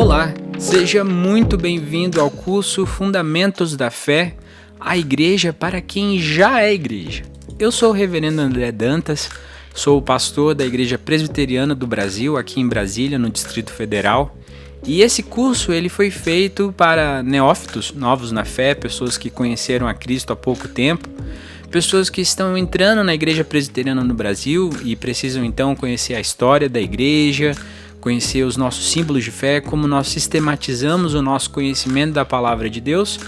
Olá, seja muito bem-vindo ao curso Fundamentos da Fé, a igreja para quem já é igreja. Eu sou o reverendo André Dantas, sou o pastor da Igreja Presbiteriana do Brasil, aqui em Brasília, no Distrito Federal. E esse curso ele foi feito para neófitos, novos na fé, pessoas que conheceram a Cristo há pouco tempo, pessoas que estão entrando na Igreja Presbiteriana no Brasil e precisam então conhecer a história da igreja, conhecer os nossos símbolos de fé, como nós sistematizamos o nosso conhecimento da Palavra de Deus.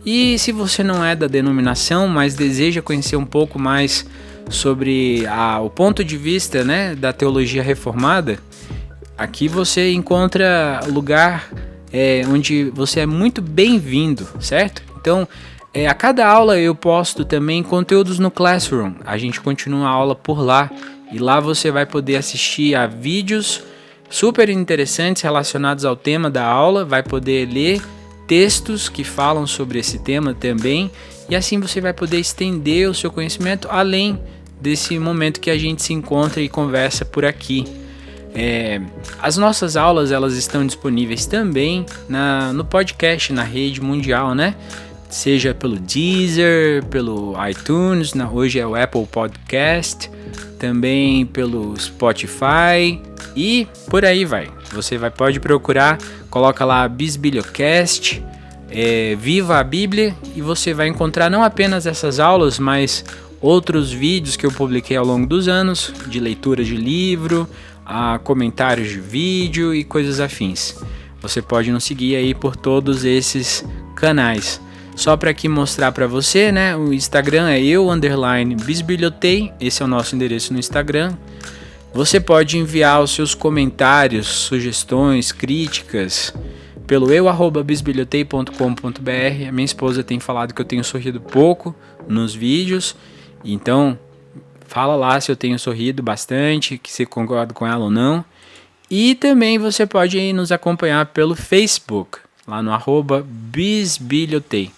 E se você não é da denominação, mas deseja conhecer um pouco mais sobre o ponto de vista, da teologia reformada, aqui você encontra lugar onde você é muito bem-vindo, certo? Então, a cada aula eu posto também conteúdos no Classroom. A gente continua a aula por lá e lá você vai poder assistir a vídeos super interessantes relacionados ao tema da aula, vai poder ler textos que falam sobre esse tema também, e assim você vai poder estender o seu conhecimento além desse momento que a gente se encontra e conversa por aqui. As nossas aulas elas estão disponíveis também no podcast, na rede mundial, seja pelo Deezer, pelo iTunes, hoje é o Apple Podcast, também pelo Spotify e por aí vai. Você pode procurar, coloca lá Bisbiliocast, Viva a Bíblia, e você vai encontrar não apenas essas aulas, mas outros vídeos que eu publiquei ao longo dos anos, de leitura de livro, comentários de vídeo e coisas afins. Você pode nos seguir aí por todos esses canais. Só para aqui mostrar para você, o Instagram é _bisbiliotei, esse é o nosso endereço no Instagram. Você pode enviar os seus comentários, sugestões, críticas pelo bisbiliotei.com.br. A minha esposa tem falado que eu tenho sorrido pouco nos vídeos, então fala lá se eu tenho sorrido bastante, que você concorda com ela ou não. E também você pode aí nos acompanhar pelo Facebook, lá no @bisbiliotei.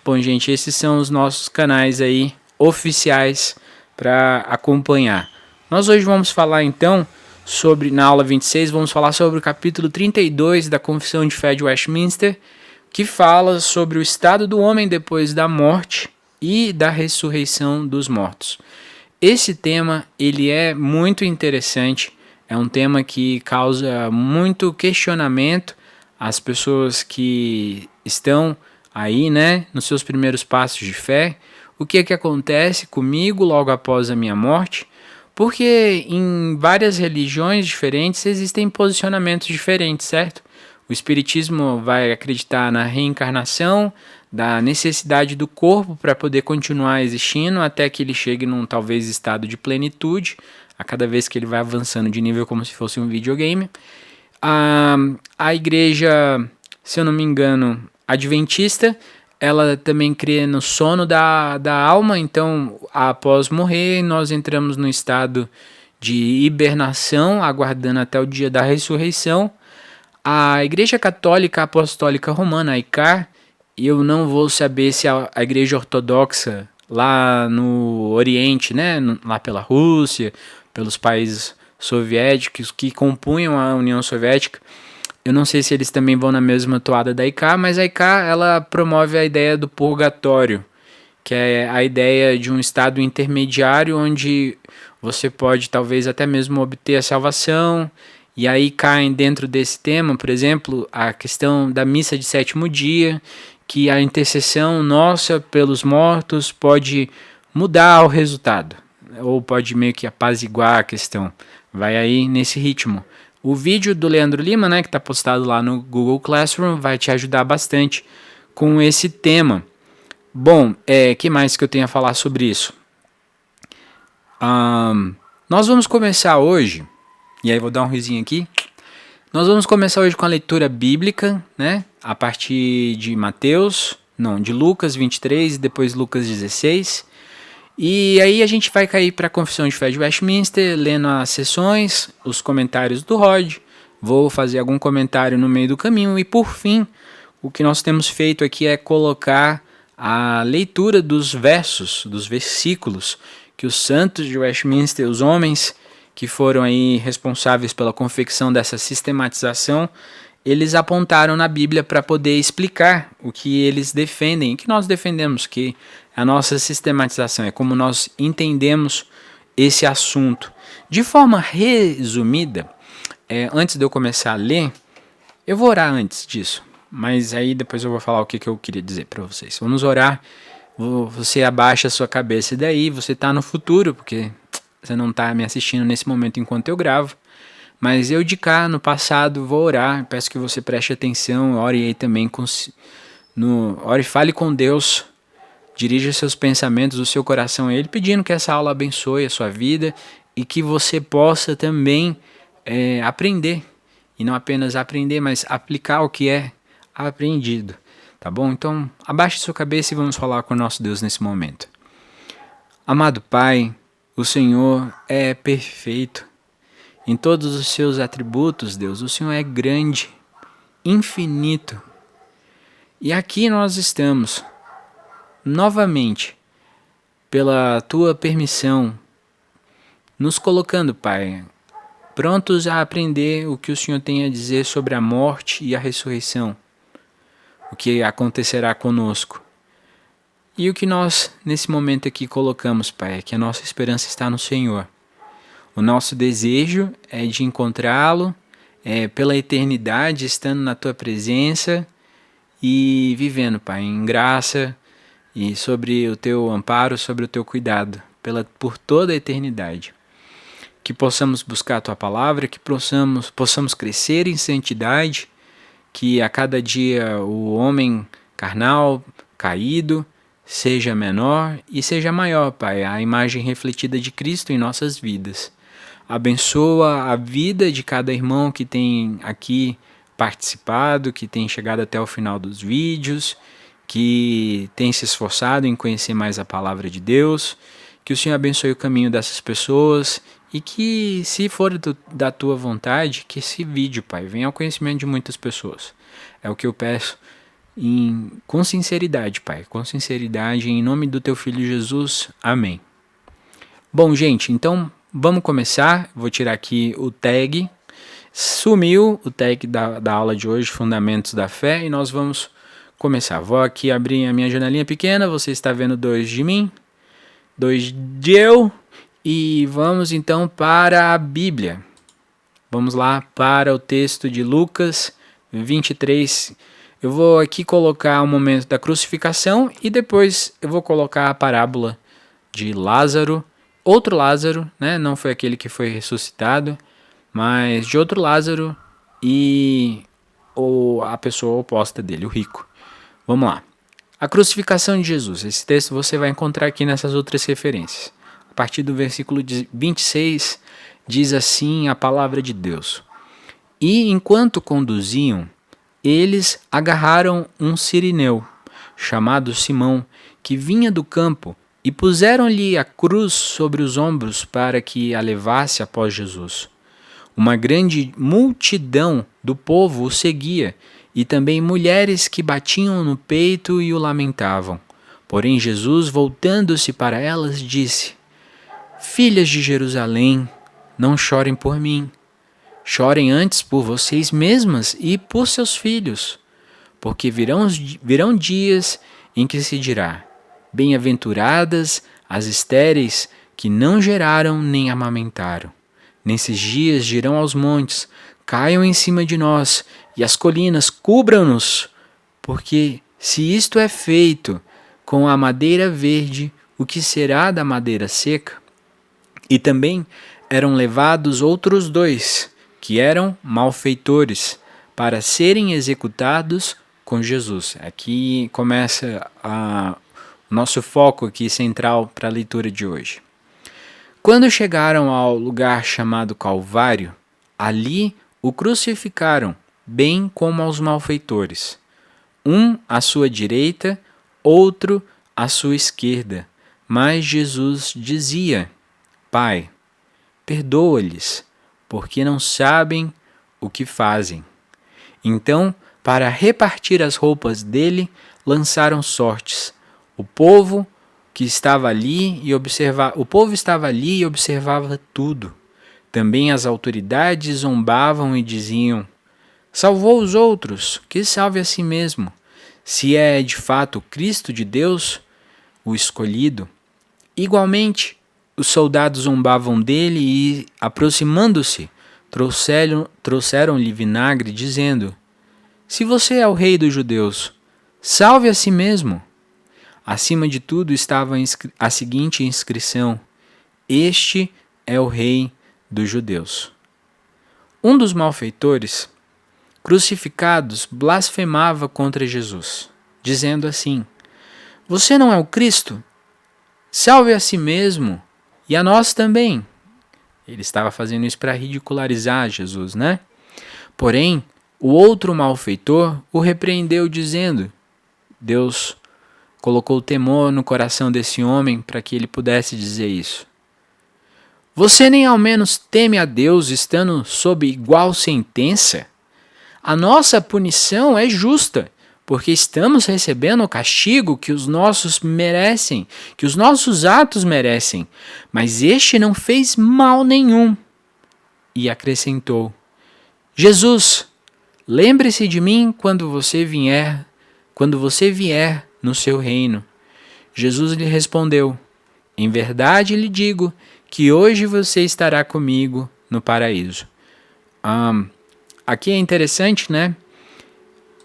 Bom, gente, esses são os nossos canais aí oficiais para acompanhar. Nós hoje vamos falar então na aula 26, vamos falar sobre o capítulo 32 da Confissão de Fé de Westminster, que fala sobre o estado do homem depois da morte e da ressurreição dos mortos. Esse tema ele é muito interessante, é um tema que causa muito questionamento às pessoas que estão aí, nos seus primeiros passos de fé. O que é que acontece comigo logo após a minha morte? Porque em várias religiões diferentes existem posicionamentos diferentes, certo? O Espiritismo vai acreditar na reencarnação, da necessidade do corpo para poder continuar existindo até que ele chegue num talvez estado de plenitude, a cada vez que ele vai avançando de nível como se fosse um videogame. A igreja, se eu não me engano, adventista, ela também crê no sono da alma, então após morrer nós entramos no estado de hibernação, aguardando até o dia da ressurreição. A Igreja Católica Apostólica Romana, a ICAR, eu não vou saber se a Igreja Ortodoxa lá no Oriente, lá pela Rússia, pelos países soviéticos que compunham a União Soviética, eu não sei se eles também vão na mesma toada da ICAR, mas a ICAR ela promove a ideia do purgatório, que é a ideia de um estado intermediário onde você pode talvez até mesmo obter a salvação. E aí caem dentro desse tema, por exemplo, a questão da missa de sétimo dia, que a intercessão nossa pelos mortos pode mudar o resultado, ou pode meio que apaziguar a questão. Vai aí nesse ritmo. O vídeo do Leandro Lima, que está postado lá no Google Classroom, vai te ajudar bastante com esse tema. Bom, que mais que eu tenho a falar sobre isso? Nós vamos começar hoje, e aí vou dar um risinho aqui. Nós vamos começar hoje com a leitura bíblica, a partir de de Lucas 23 e depois Lucas 16. E aí a gente vai cair para a Confissão de Fé de Westminster, lendo as sessões, os comentários do Rod. Vou fazer algum comentário no meio do caminho e, por fim, o que nós temos feito aqui é colocar a leitura dos versículos que os santos de Westminster, os homens que foram aí responsáveis pela confecção dessa sistematização, eles apontaram na Bíblia para poder explicar o que eles defendem, o que nós defendemos, que a nossa sistematização é como nós entendemos esse assunto. De forma resumida, antes de eu começar a ler, eu vou orar antes disso, mas aí depois eu vou falar o que eu queria dizer para vocês. Vamos orar, você abaixa a sua cabeça e daí você está no futuro, porque você não está me assistindo nesse momento enquanto eu gravo. Mas eu de cá, no passado, vou orar. Peço que você preste atenção. Ore aí também. Ore e fale com Deus. Dirija seus pensamentos, o seu coração a Ele, pedindo que essa aula abençoe a sua vida e que você possa também aprender. E não apenas aprender, mas aplicar o que é aprendido. Tá bom? Então, abaixe sua cabeça e vamos falar com o nosso Deus nesse momento. Amado Pai, o Senhor é perfeito. Em todos os seus atributos, Deus, o Senhor é grande, infinito. E aqui nós estamos, novamente, pela Tua permissão, nos colocando, Pai, prontos a aprender o que o Senhor tem a dizer sobre a morte e a ressurreição, o que acontecerá conosco. E o que nós, nesse momento aqui, colocamos, Pai, é que a nossa esperança está no Senhor. O nosso desejo é de encontrá-lo pela eternidade, estando na Tua presença e vivendo, Pai, em graça e sobre o Teu amparo, sobre o Teu cuidado, por toda a eternidade. Que possamos buscar a Tua palavra, que possamos crescer em santidade, que a cada dia o homem carnal, caído, seja menor e seja maior, Pai, a imagem refletida de Cristo em nossas vidas. Abençoa a vida de cada irmão que tem aqui participado, que tem chegado até o final dos vídeos, que tem se esforçado em conhecer mais a palavra de Deus. Que o Senhor abençoe o caminho dessas pessoas e que, se for da Tua vontade, que esse vídeo, Pai, venha ao conhecimento de muitas pessoas. É o que eu peço com sinceridade, Pai, com sinceridade, em nome do Teu Filho Jesus. Amém. Bom, gente, então vamos começar. Vou tirar aqui o tag. Sumiu o tag da aula de hoje, Fundamentos da Fé, e nós vamos começar. Vou aqui abrir a minha janelinha pequena. Você está vendo 2 de mim, 2 de eu, e vamos então para a Bíblia. Vamos lá para o texto de Lucas 23. Eu vou aqui colocar o momento da crucificação e depois eu vou colocar a parábola de Lázaro. Outro Lázaro, né? Não foi aquele que foi ressuscitado, mas de outro Lázaro e a pessoa oposta dele, o rico. Vamos lá. A crucificação de Jesus. Esse texto você vai encontrar aqui nessas outras referências. A partir do versículo 26, diz assim a palavra de Deus. E enquanto conduziam, eles agarraram um sirineu, chamado Simão, que vinha do campo, e puseram-lhe a cruz sobre os ombros para que a levasse após Jesus. Uma grande multidão do povo o seguia, e também mulheres que batiam no peito e o lamentavam. Porém Jesus, voltando-se para elas, disse: Filhas de Jerusalém, não chorem por mim. Chorem antes por vocês mesmas e por seus filhos, porque virão dias em que se dirá: Bem-aventuradas as estéreis que não geraram nem amamentaram. Nesses dias dirão aos montes: Caiam em cima de nós, e as colinas cubram-nos, porque se isto é feito com a madeira verde, o que será da madeira seca? E também eram levados outros 2, que eram malfeitores, para serem executados com Jesus. Aqui começa o nosso foco aqui central para a leitura de hoje. Quando chegaram ao lugar chamado Calvário, ali o crucificaram, bem como aos malfeitores. Um à sua direita, outro à sua esquerda. Mas Jesus dizia: Pai, perdoa-lhes, porque não sabem o que fazem. Então, para repartir as roupas dele, lançaram sortes. O povo estava ali e observava tudo. Também as autoridades zombavam e diziam: Salvou os outros, que salve a si mesmo. Se é de fato o Cristo de Deus, o escolhido. Igualmente, os soldados zombavam dele e, aproximando-se, trouxeram-lhe vinagre, dizendo: Se você é o rei dos judeus, salve a si mesmo. Acima de tudo estava a seguinte inscrição: Este é o rei dos judeus. Um dos malfeitores, crucificados, blasfemava contra Jesus, dizendo assim: Você não é o Cristo? Salve a si mesmo e a nós também. Ele estava fazendo isso para ridicularizar Jesus, né? Porém, o outro malfeitor o repreendeu, dizendo: Deus colocou temor no coração desse homem para que ele pudesse dizer isso. Você nem ao menos teme a Deus estando sob igual sentença? A nossa punição é justa, porque estamos recebendo o castigo que os nossos merecem, que os nossos atos merecem, mas este não fez mal nenhum. E acrescentou: Jesus, lembre-se de mim quando você vier no seu reino. Jesus lhe respondeu: Em verdade lhe digo que hoje você estará comigo no paraíso. Aqui é interessante, né?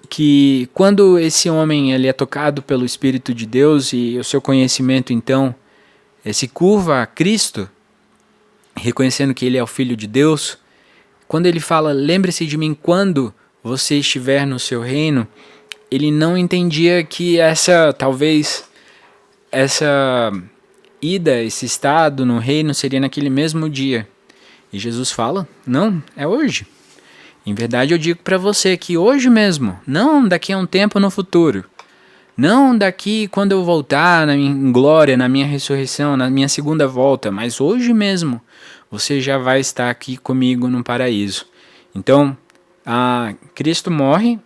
Que quando esse homem ele é tocado pelo Espírito de Deus e o seu conhecimento então se curva a Cristo, reconhecendo que ele é o Filho de Deus, quando ele fala, lembre-se de mim quando você estiver no seu reino, ele não entendia que essa ida, esse estado no reino seria naquele mesmo dia. E Jesus fala, não, é hoje. Em verdade eu digo para você que hoje mesmo, não daqui a um tempo no futuro, não daqui quando eu voltar em glória, na minha ressurreição, na minha segunda volta, mas hoje mesmo você já vai estar aqui comigo no paraíso. Então, Cristo morre,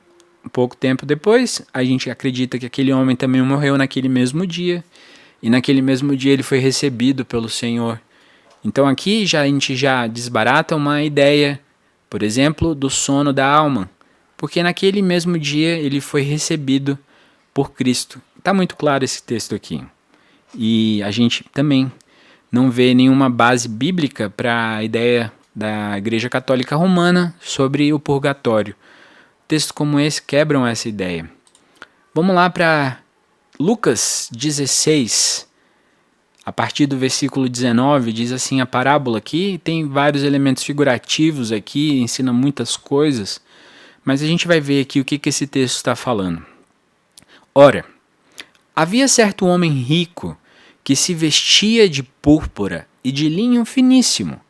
um pouco tempo depois, a gente acredita que aquele homem também morreu naquele mesmo dia, e naquele mesmo dia ele foi recebido pelo Senhor. Então aqui a gente já desbarata uma ideia, por exemplo, do sono da alma, porque naquele mesmo dia ele foi recebido por Cristo. Está muito claro esse texto aqui. E a gente também não vê nenhuma base bíblica para a ideia da Igreja Católica Romana sobre o purgatório. Textos como esse quebram essa ideia. Vamos lá para Lucas 16, a partir do versículo 19, diz assim a parábola aqui, tem vários elementos figurativos aqui, ensina muitas coisas, mas a gente vai ver aqui o que esse texto está falando. Ora, havia certo homem rico que se vestia de púrpura e de linho finíssimo,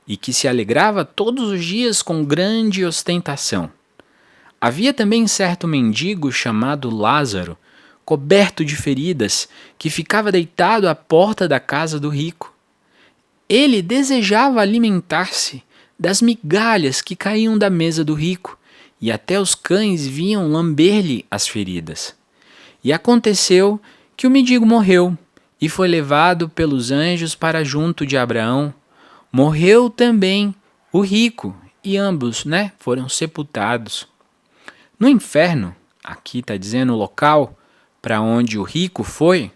e que se alegrava todos os dias com grande ostentação. Havia também certo mendigo chamado Lázaro, coberto de feridas, que ficava deitado à porta da casa do rico. Ele desejava alimentar-se das migalhas que caíam da mesa do rico, e até os cães vinham lamber-lhe as feridas. E aconteceu que o mendigo morreu, e foi levado pelos anjos para junto de Abraão. Morreu também o rico, e ambos, foram sepultados. No inferno, aqui está dizendo o local para onde o rico foi.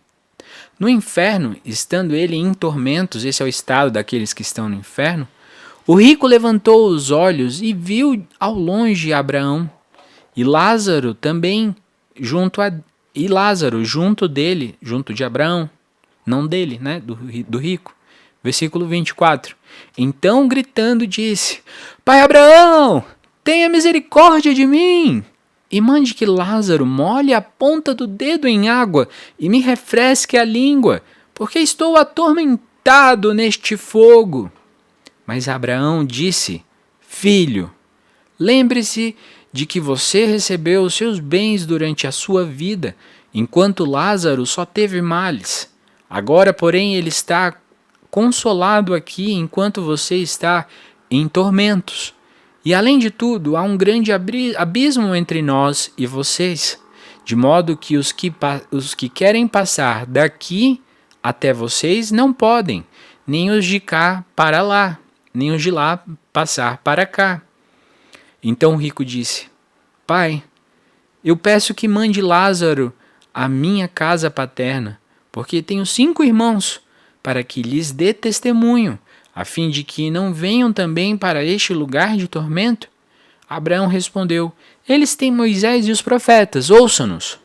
No inferno, estando ele em tormentos, esse é o estado daqueles que estão no inferno, o rico levantou os olhos e viu ao longe Abraão, e Lázaro também junto dele, junto de Abraão, não dele, do rico. Versículo 24. Então, gritando, disse: Pai Abraão, tenha misericórdia de mim, e mande que Lázaro molhe a ponta do dedo em água e me refresque a língua, porque estou atormentado neste fogo. Mas Abraão disse: Filho, lembre-se de que você recebeu os seus bens durante a sua vida, enquanto Lázaro só teve males. Agora, porém, ele está consolado aqui enquanto você está em tormentos. E além de tudo, há um grande abismo entre nós e vocês, de modo que os que querem passar daqui até vocês não podem, nem os de cá para lá, nem os de lá passar para cá. Então o rico disse: Pai, eu peço que mande Lázaro à minha casa paterna, porque tenho 5 irmãos, para que lhes dê testemunho, a fim de que não venham também para este lugar de tormento. Abraão respondeu: Eles têm Moisés e os profetas, ouçam-nos.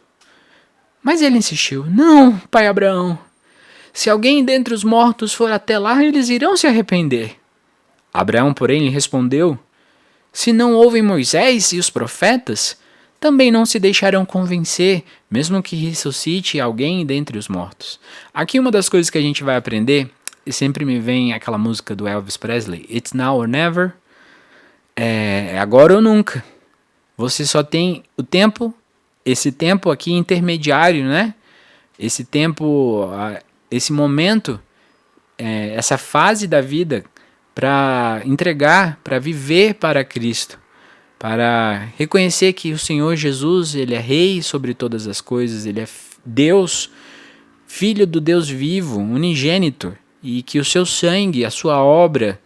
Mas ele insistiu: Não, pai Abraão, se alguém dentre os mortos for até lá, eles irão se arrepender. Abraão, porém, lhe respondeu: Se não ouvem Moisés e os profetas, também não se deixarão convencer, mesmo que ressuscite alguém dentre os mortos. Aqui uma das coisas que a gente vai aprender, e sempre me vem aquela música do Elvis Presley, It's Now or Never, é agora ou nunca. Você só tem o tempo, esse tempo aqui intermediário, né? Esse tempo, esse momento, essa fase da vida para entregar, para viver para Cristo, para reconhecer que o Senhor Jesus, Ele é Rei sobre todas as coisas, Ele é Deus, Filho do Deus vivo, unigênito, e que o seu sangue, a sua obra,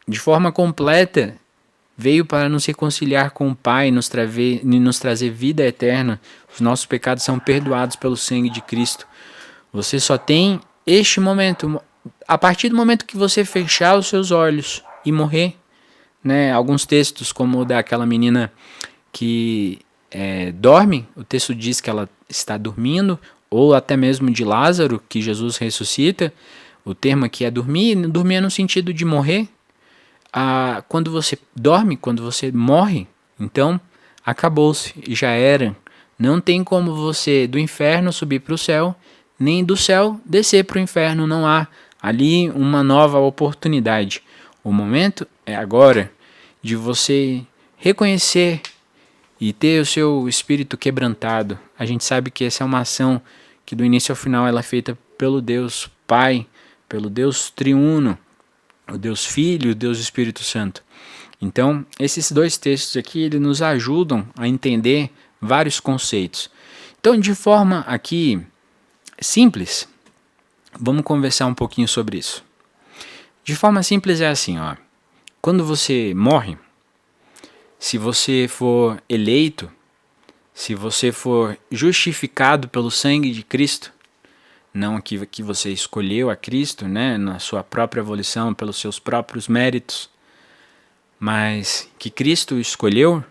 de forma completa, veio para nos reconciliar com o Pai, nos trazer vida eterna. Os nossos pecados são perdoados pelo sangue de Cristo. Você só tem este momento, a partir do momento que você fechar os seus olhos e morrer, né? Alguns textos, como o daquela menina que dorme, o texto diz que ela está dormindo, ou até mesmo de Lázaro, que Jesus ressuscita. O termo aqui é dormir é no sentido de morrer. Quando você dorme, quando você morre, então acabou-se, já era. Não tem como você do inferno subir para o céu, nem do céu descer para o inferno. Não há ali uma nova oportunidade. O momento é agora de você reconhecer e ter o seu espírito quebrantado. A gente sabe que essa é uma ação que do início ao final ela é feita pelo Deus Pai, pelo Deus Triuno, o Deus Filho e o Deus Espírito Santo. Então, esses 2 textos aqui, eles nos ajudam a entender vários conceitos. Então, de forma aqui simples, vamos conversar um pouquinho sobre isso. De forma simples é assim, ó. Quando você morre, se você for eleito, se você for justificado pelo sangue de Cristo, não que você escolheu a Cristo, né, na sua própria volição, pelos seus próprios méritos, mas que Cristo escolheu,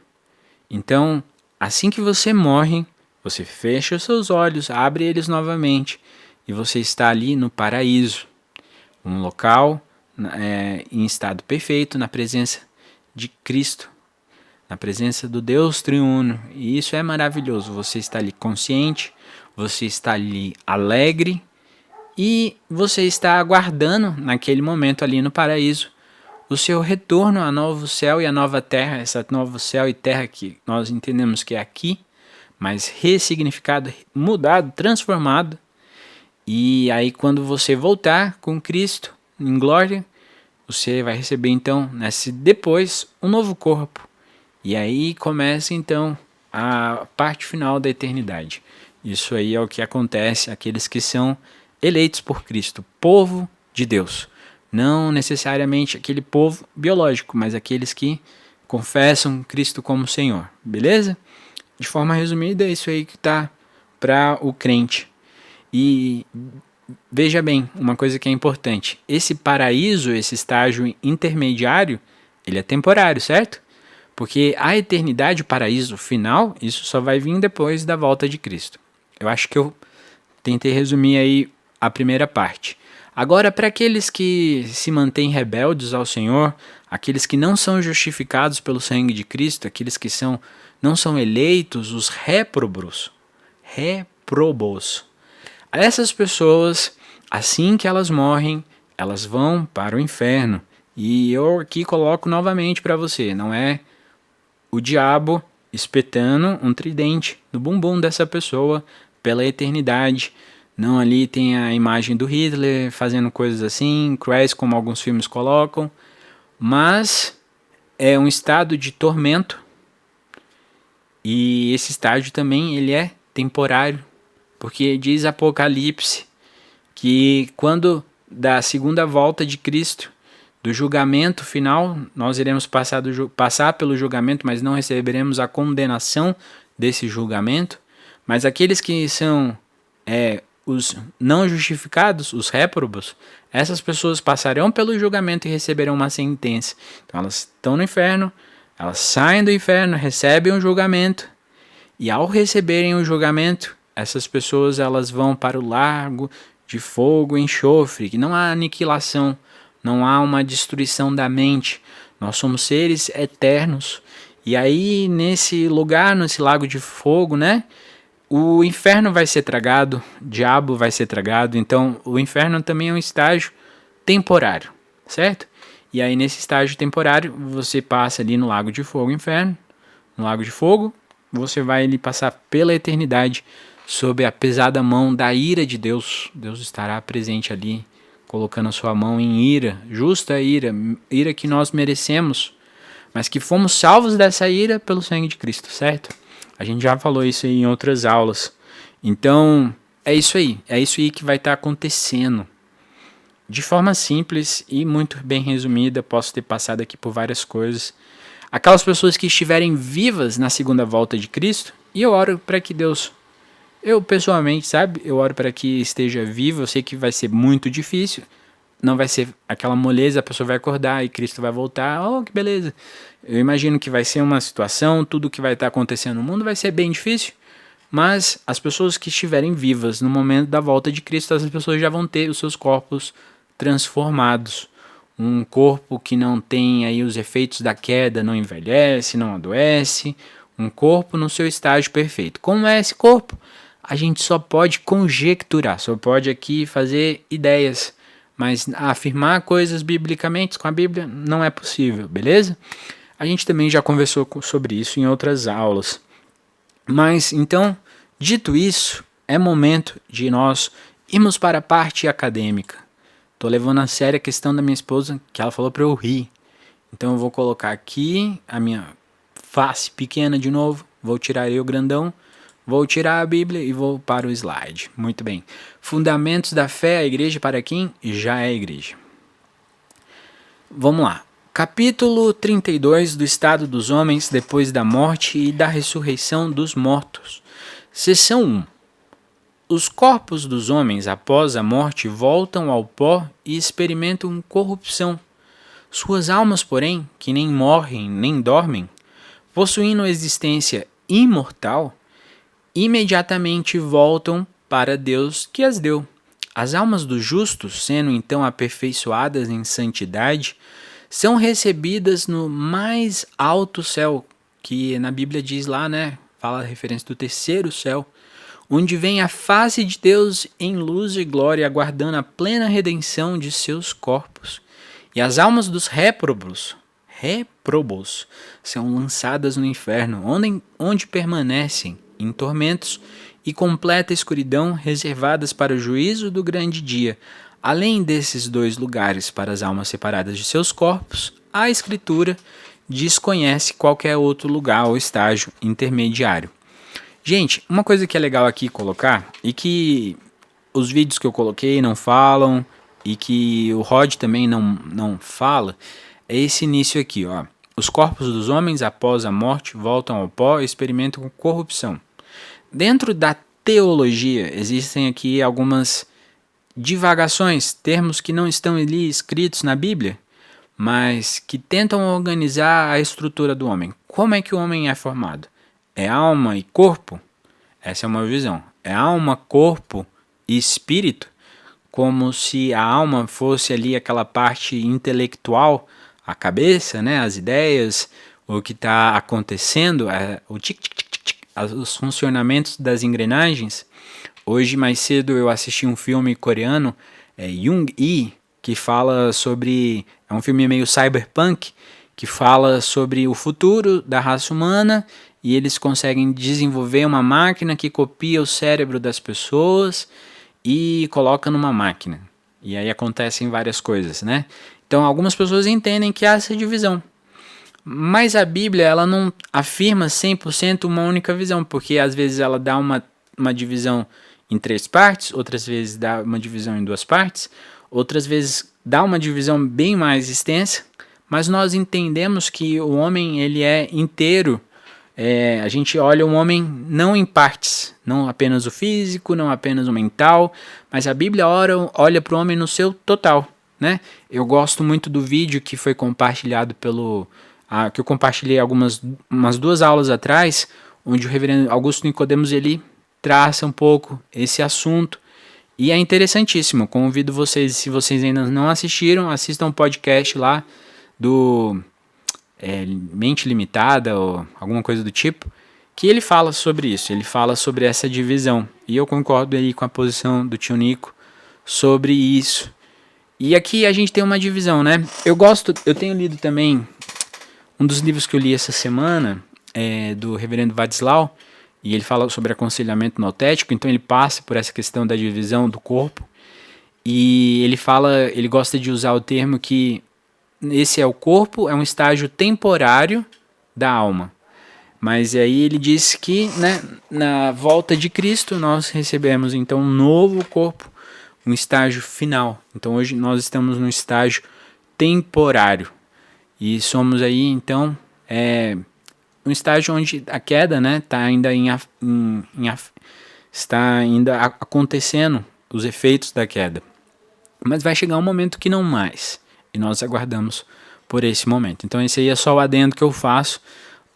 então, assim que você morre, você fecha os seus olhos, abre eles novamente, e você está ali no paraíso, um local em estado perfeito, na presença de Cristo, na presença do Deus Triuno. E isso é maravilhoso. Você está ali consciente, você está ali alegre e você está aguardando naquele momento ali no paraíso o seu retorno ao novo céu e a nova terra, essa novo céu e terra que nós entendemos que é aqui, mas ressignificado, mudado, transformado. E aí quando você voltar com Cristo em glória, você vai receber então, depois, um novo corpo. E aí começa então a parte final da eternidade. Isso aí é o que acontece àqueles que são eleitos por Cristo, povo de Deus. Não necessariamente aquele povo biológico, mas aqueles que confessam Cristo como Senhor. Beleza? De forma resumida, é isso aí que está para o crente. E veja bem, uma coisa que é importante. Esse paraíso, esse estágio intermediário, ele é temporário, certo? Porque a eternidade, o paraíso final, isso só vai vir depois da volta de Cristo. Eu acho que eu tentei resumir aí a primeira parte. Agora, para aqueles que se mantêm rebeldes ao Senhor, aqueles que não são justificados pelo sangue de Cristo, aqueles que não são eleitos, os réprobos. Essas pessoas, assim que elas morrem, elas vão para o inferno. E eu aqui coloco novamente para você, não é o diabo espetando um tridente no bumbum dessa pessoa pela eternidade. Não ali tem a imagem do Hitler fazendo coisas assim, cruéis como alguns filmes colocam, mas é um estado de tormento e esse estágio também ele é temporário, porque diz Apocalipse que quando da segunda volta de Cristo, do julgamento final. Nós iremos passar pelo julgamento, mas não receberemos a condenação desse julgamento. Mas aqueles que são os não justificados, os réprobos, essas pessoas passarão pelo julgamento e receberão uma sentença. Então elas estão no inferno, elas saem do inferno, recebem um julgamento, e ao receberem o julgamento, essas pessoas elas vão para o lago de fogo e enxofre, que não há aniquilação, não há uma destruição da mente. Nós somos seres eternos. E aí, nesse lugar, nesse lago de fogo, né? O inferno vai ser tragado, o diabo vai ser tragado. Então, o inferno também é um estágio temporário, certo? E aí, nesse estágio temporário, você passa ali no lago de fogo, inferno. No lago de fogo, você vai ali passar pela eternidade sob a pesada mão da ira de Deus. Deus estará presente ali, colocando a sua mão em ira, justa ira, ira que nós merecemos, mas que fomos salvos dessa ira pelo sangue de Cristo, certo? A gente já falou isso aí em outras aulas. Então, é isso aí que vai estar acontecendo. De forma simples e muito bem resumida, posso ter passado aqui por várias coisas. Aquelas pessoas que estiverem vivas na segunda volta de Cristo, e eu oro para que Deus, eu pessoalmente, sabe, eu oro para que esteja vivo. Eu sei que vai ser muito difícil, não vai ser aquela moleza, a pessoa vai acordar e Cristo vai voltar, oh, que beleza. Eu imagino que vai ser uma situação, tudo que vai estar acontecendo no mundo vai ser bem difícil, mas as pessoas que estiverem vivas no momento da volta de Cristo, essas pessoas já vão ter os seus corpos transformados. Um corpo que não tem aí os efeitos da queda, não envelhece, não adoece. Um corpo no seu estágio perfeito. Como é esse corpo? A gente só pode conjecturar, só pode aqui fazer ideias, mas afirmar coisas biblicamente com a Bíblia não é possível, beleza? A gente também já conversou sobre isso em outras aulas. Mas então, dito isso, é momento de nós irmos para a parte acadêmica. Tô levando a sério a questão da minha esposa, que ela falou para eu rir. Então eu vou colocar aqui a minha face pequena de novo, vou tirar eu grandão, vou tirar a Bíblia e vou para o slide. Muito bem. Fundamentos da fé, a igreja para quem já é igreja. Vamos lá. Capítulo 32 do estado dos homens depois da morte e da ressurreição dos mortos. Seção 1. Os corpos dos homens após a morte voltam ao pó e experimentam corrupção. Suas almas, porém, que nem morrem nem dormem, possuindo existência imortal, imediatamente voltam para Deus que as deu. As almas dos justos, sendo então aperfeiçoadas em santidade, são recebidas no mais alto céu, que na Bíblia diz lá, né? Fala a referência do terceiro céu, onde vem a face de Deus em luz e glória, aguardando a plena redenção de seus corpos. E as almas dos réprobos são lançadas no inferno, onde permanecem em tormentos e completa escuridão, reservadas para o juízo do grande dia. Além desses dois lugares para as almas separadas de seus corpos, a Escritura desconhece qualquer outro lugar ou estágio intermediário. Gente, uma coisa que é legal aqui colocar, e que os vídeos que eu coloquei não falam, e que o Rod também não fala, é esse início aqui, ó. Os corpos dos homens após a morte voltam ao pó e experimentam corrupção. Dentro da teologia existem aqui algumas divagações, termos que não estão ali escritos na Bíblia, mas que tentam organizar a estrutura do homem. Como é que o homem é formado? É alma e corpo? Essa é uma visão. É alma, corpo e espírito? Como se a alma fosse ali aquela parte intelectual, a cabeça, né, as ideias, o que está acontecendo, o os funcionamentos das engrenagens. Hoje, mais cedo, eu assisti um filme coreano, Jung-I, que fala sobre... É um filme meio cyberpunk, que fala sobre o futuro da raça humana, e eles conseguem desenvolver uma máquina que copia o cérebro das pessoas e coloca numa máquina. E aí acontecem várias coisas, né? Então, algumas pessoas entendem que há essa divisão. Mas a Bíblia, ela não afirma 100% uma única visão, porque às vezes ela dá uma divisão em 3 partes, outras vezes dá uma divisão em 2 partes, outras vezes dá uma divisão bem mais extensa, mas nós entendemos que o homem ele é inteiro. A gente olha o homem não em partes, não apenas o físico, não apenas o mental, mas a Bíblia olha para o homem no seu total, né? Eu gosto muito do vídeo que foi compartilhado que eu compartilhei umas 2 aulas atrás, onde o reverendo Augusto Nicodemos ele traça um pouco esse assunto. E é interessantíssimo. Convido vocês, se vocês ainda não assistiram, assistam um podcast lá do Mente Limitada ou alguma coisa do tipo, que ele fala sobre isso, ele fala sobre essa divisão. E eu concordo aí com a posição do tio Nico sobre isso. E aqui a gente tem uma divisão, né? Eu tenho lido também um dos livros que eu li essa semana, do reverendo Vadislau, e ele fala sobre aconselhamento notético, então ele passa por essa questão da divisão do corpo, e ele gosta de usar o termo que esse é o corpo, é um estágio temporário da alma. Mas aí ele diz que, né, na volta de Cristo nós recebemos então um novo corpo, um estágio final. Então hoje nós estamos no estágio temporário e somos aí então um estágio onde a queda, né, está ainda acontecendo os efeitos da queda. Mas vai chegar um momento que não mais. E nós aguardamos por esse momento. Então esse aí é só o adendo que eu faço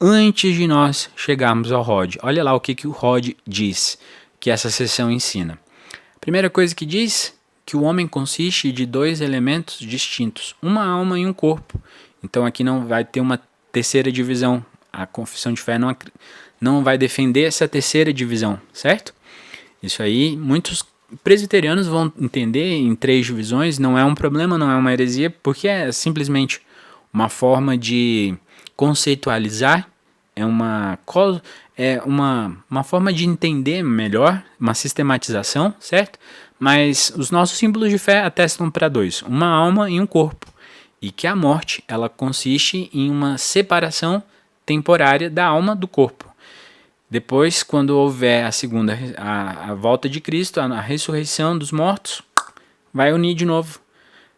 antes de nós chegarmos ao Rod. Olha lá o que o Rod diz, que essa sessão ensina. Primeira coisa que diz, que o homem consiste de 2 elementos distintos, uma alma e um corpo. Então aqui não vai ter uma terceira divisão. A confissão de fé não vai defender essa terceira divisão, certo? Isso aí, muitos presbiterianos vão entender em 3 divisões, não é um problema, não é uma heresia, porque é simplesmente uma forma de conceitualizar, é uma forma de entender melhor, uma sistematização, certo? Mas os nossos símbolos de fé atestam para 2, uma alma e um corpo, e que a morte ela consiste em uma separação temporária da alma do corpo. Depois, quando houver a volta de Cristo, a ressurreição dos mortos, vai unir de novo.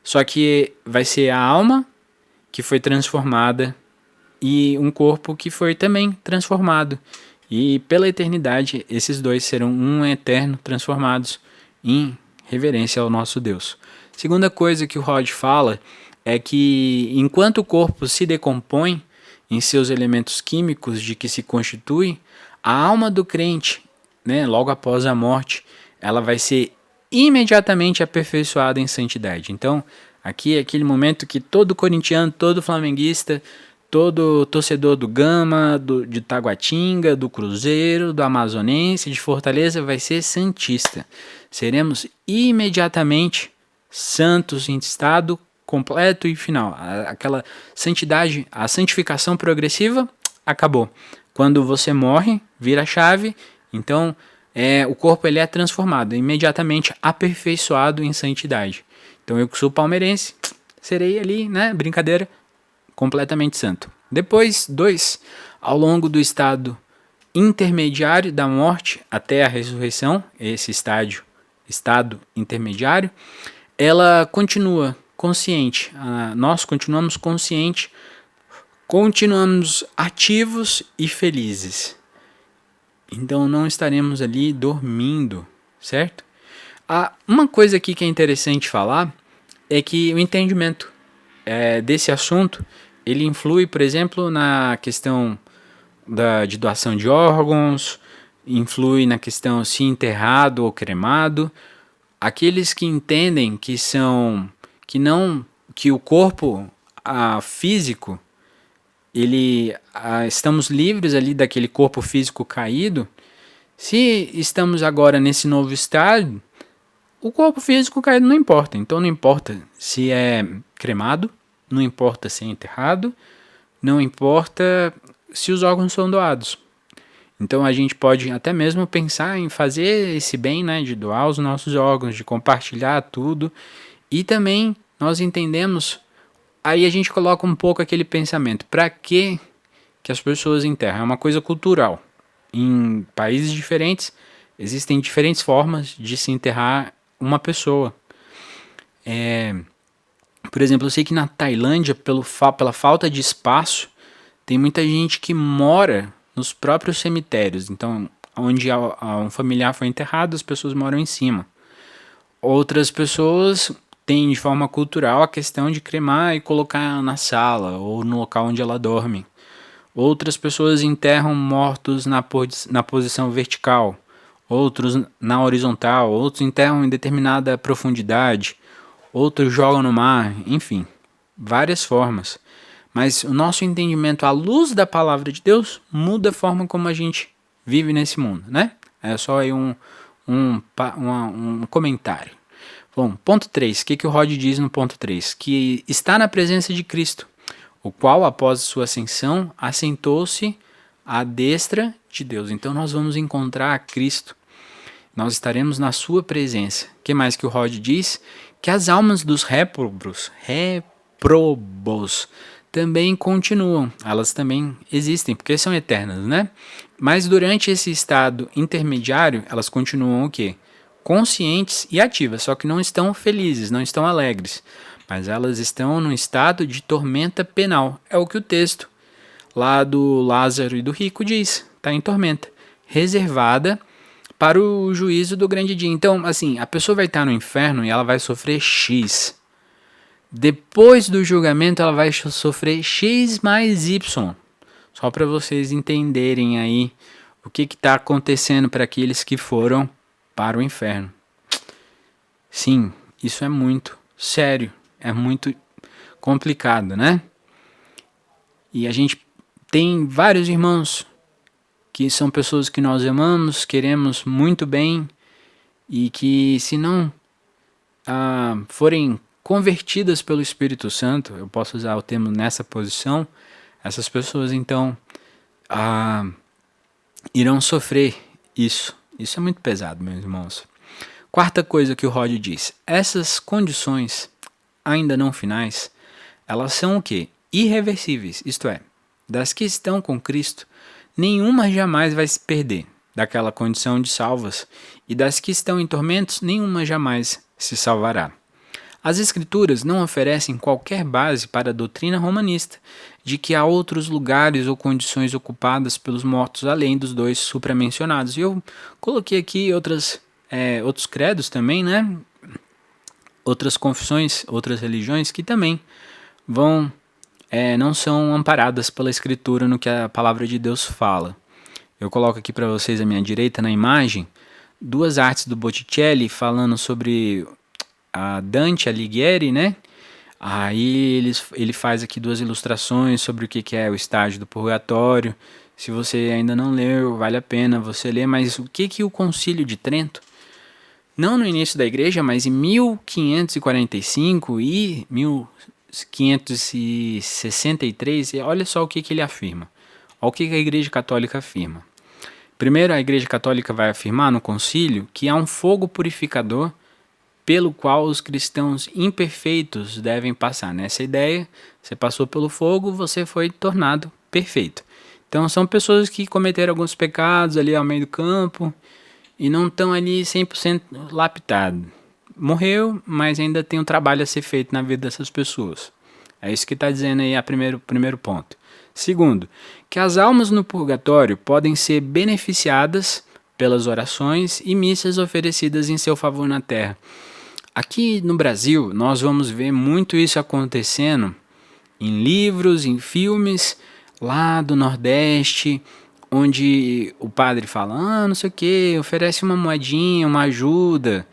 Só que vai ser a alma que foi transformada e um corpo que foi também transformado. E pela eternidade, esses 2 serão um eterno transformados em reverência ao nosso Deus. Segunda coisa que o Rod fala é que enquanto o corpo se decompõe em seus elementos químicos de que se constitui, a alma do crente, né, logo após a morte, ela vai ser imediatamente aperfeiçoada em santidade. Então, aqui é aquele momento que todo corintiano, todo flamenguista, todo torcedor do Gama, de Taguatinga, do Cruzeiro, do Amazonense, de Fortaleza, vai ser santista. Seremos imediatamente santos em estado completo e final. Aquela santidade, a santificação progressiva, acabou. Quando você morre, vira a chave, então o corpo ele é transformado, imediatamente aperfeiçoado em santidade. Então eu que sou palmeirense, serei ali, né, brincadeira, completamente santo. Depois, 2, ao longo do estado intermediário da morte até a ressurreição, esse estado intermediário, ela continua consciente, nós continuamos conscientes, continuamos ativos e felizes. Então não estaremos ali dormindo, certo? Uma coisa aqui que é interessante falar é que o entendimento desse assunto, ele influi, por exemplo, na questão de doação de órgãos, influi na questão se enterrado ou cremado. Aqueles que entendem que o corpo físico, estamos livres ali daquele corpo físico caído. Se estamos agora nesse novo estado, o corpo físico caído não importa. Então não importa se é cremado, não importa se é enterrado, não importa se os órgãos são doados. Então a gente pode até mesmo pensar em fazer esse bem, né, de doar os nossos órgãos, de compartilhar tudo. E também nós entendemos, aí a gente coloca um pouco aquele pensamento, para que as pessoas enterram? É uma coisa cultural. Em países diferentes, existem diferentes formas de se enterrar uma pessoa. Por exemplo, eu sei que na Tailândia, pela falta de espaço, tem muita gente que mora nos próprios cemitérios. Então, onde um familiar foi enterrado, as pessoas moram em cima. Outras pessoas têm de forma cultural a questão de cremar e colocar na sala ou no local onde ela dorme. Outras pessoas enterram mortos na posição vertical, outros na horizontal, outros enterram em determinada profundidade, outros jogam no mar, enfim, várias formas. Mas o nosso entendimento à luz da palavra de Deus muda a forma como a gente vive nesse mundo, né? É só aí um comentário. Bom, ponto 3. O que o Rod diz no ponto 3? Que está na presença de Cristo, o qual, após sua ascensão, assentou-se à destra de Deus. Então nós vamos encontrar a Cristo. Nós estaremos na sua presença. O que mais que o Rod diz? Que as almas dos réprobos também continuam. Elas também existem, porque são eternas, né? Mas durante esse estado intermediário, elas continuam o quê? Conscientes e ativas, só que não estão felizes, não estão alegres. Mas elas estão num estado de tormenta penal. É o que o texto lá do Lázaro e do rico diz. Está em tormenta. Reservada para o juízo do grande dia. Então, assim, a pessoa vai estar no inferno e ela vai sofrer X. Depois do julgamento, ela vai sofrer X mais Y. Só para vocês entenderem aí o que está acontecendo para aqueles que foram para o inferno. Sim, isso é muito sério. É muito complicado, né? E a gente tem vários irmãos que são pessoas que nós amamos, queremos muito bem e que, se não forem convertidas pelo Espírito Santo, eu posso usar o termo nessa posição, essas pessoas então irão sofrer isso. Isso é muito pesado, meus irmãos. Quarta coisa que o Rod diz: essas condições ainda não finais, elas são o quê? Irreversíveis, isto é, das que estão com Cristo, nenhuma jamais vai se perder daquela condição de salvas, e das que estão em tormentos, nenhuma jamais se salvará. As Escrituras não oferecem qualquer base para a doutrina romanista de que há outros lugares ou condições ocupadas pelos mortos além dos dois supramencionados. E eu coloquei aqui outros credos também, né? Outras confissões, outras religiões que também não são amparadas pela Escritura no que a palavra de Deus fala. Eu coloco aqui para vocês à minha direita na imagem 2 artes do Botticelli falando sobre a Dante Alighieri, né? Aí ele faz aqui 2 ilustrações sobre o que é o estágio do purgatório. Se você ainda não leu, vale a pena você ler. Mas o que o Concílio de Trento, não no início da igreja, mas em 1545 e 1563, olha só o que ele afirma. Olha o que a Igreja Católica afirma. Primeiro, a Igreja Católica vai afirmar no concílio que há um fogo purificador pelo qual os cristãos imperfeitos devem passar. Nessa ideia, você passou pelo fogo, você foi tornado perfeito. Então são pessoas que cometeram alguns pecados ali ao meio do campo e não estão ali 100% lapidado. Morreu, mas ainda tem um trabalho a ser feito na vida dessas pessoas. É isso que está dizendo aí primeiro ponto. Segundo, que as almas no purgatório podem ser beneficiadas pelas orações e missas oferecidas em seu favor na terra. Aqui no Brasil, nós vamos ver muito isso acontecendo em livros, em filmes, lá do Nordeste, onde o padre fala, não sei o que, oferece uma moedinha, uma ajuda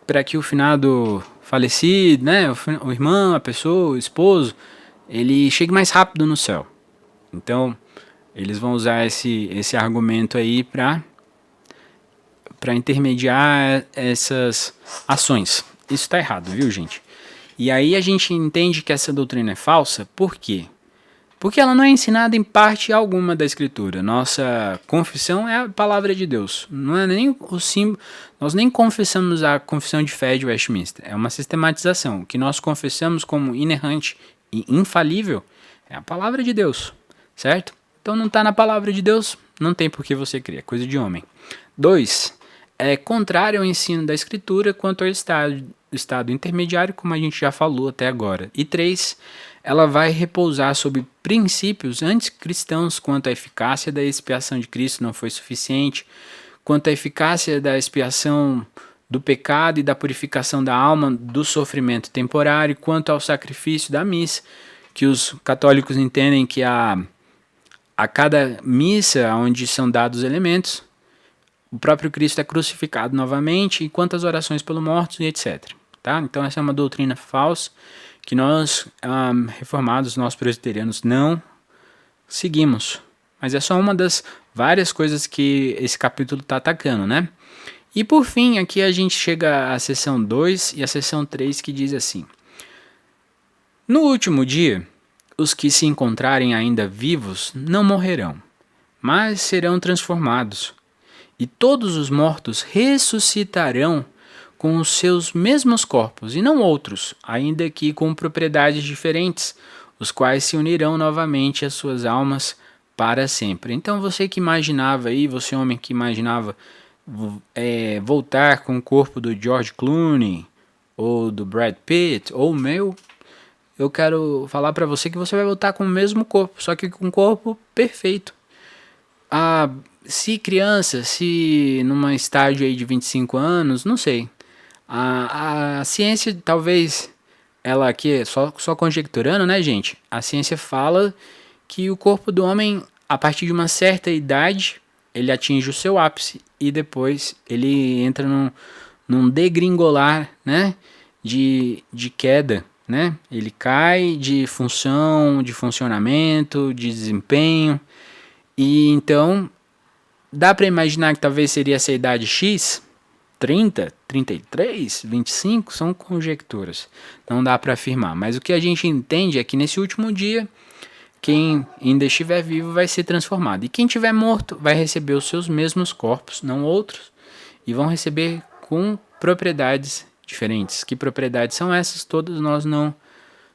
para que o finado falecido, né, o irmão, a pessoa, o esposo, ele chegue mais rápido no céu. Então, eles vão usar esse argumento aí para intermediar essas ações. Isso está errado, viu, gente? E aí a gente entende que essa doutrina é falsa, por quê? Porque ela não é ensinada em parte alguma da Escritura. Nossa confissão é a palavra de Deus. Não é nem o símbolo. Nós nem confessamos a confissão de fé de Westminster. É uma sistematização. O que nós confessamos como inerrante e infalível é a palavra de Deus, certo? Então não está na palavra de Deus, não tem por que você crer, é coisa de homem. 2. É contrário ao ensino da Escritura quanto ao estado intermediário, como a gente já falou até agora. E 3, ela vai repousar sobre princípios anticristãos quanto à eficácia da expiação de Cristo não foi suficiente, quanto à eficácia da expiação do pecado e da purificação da alma do sofrimento temporário, quanto ao sacrifício da missa, que os católicos entendem que a cada missa onde são dados elementos, o próprio Cristo é crucificado novamente, e quanto às orações pelos mortos e etc. Tá? Então essa é uma doutrina falsa que nós, reformados, nós presbiterianos, não seguimos. Mas é só uma das várias coisas que esse capítulo está atacando, né? E por fim, aqui a gente chega à seção 2 e à seção 3, que diz assim: no último dia, os que se encontrarem ainda vivos não morrerão, mas serão transformados, e todos os mortos ressuscitarão com os seus mesmos corpos, e não outros, ainda que com propriedades diferentes, os quais se unirão novamente às suas almas para sempre. Então você que imaginava aí, você homem que imaginava voltar com o corpo do George Clooney, ou do Brad Pitt, ou o meu, eu quero falar para você que você vai voltar com o mesmo corpo, só que com um corpo perfeito. Se criança, se numa estágio aí de 25 anos, não sei. A ciência, talvez, ela aqui, só conjecturando, né, gente? A ciência fala que o corpo do homem, a partir de uma certa idade, ele atinge o seu ápice e depois ele entra num degringolar, né, de queda, né? Ele cai de função, de funcionamento, de desempenho. E então, dá para imaginar que talvez seria essa idade X, 30, 33, 25, são conjecturas. Não dá para afirmar. Mas o que a gente entende é que nesse último dia, quem ainda estiver vivo vai ser transformado. E quem estiver morto vai receber os seus mesmos corpos, não outros, e vão receber com propriedades diferentes. Que propriedades são essas? Todas nós não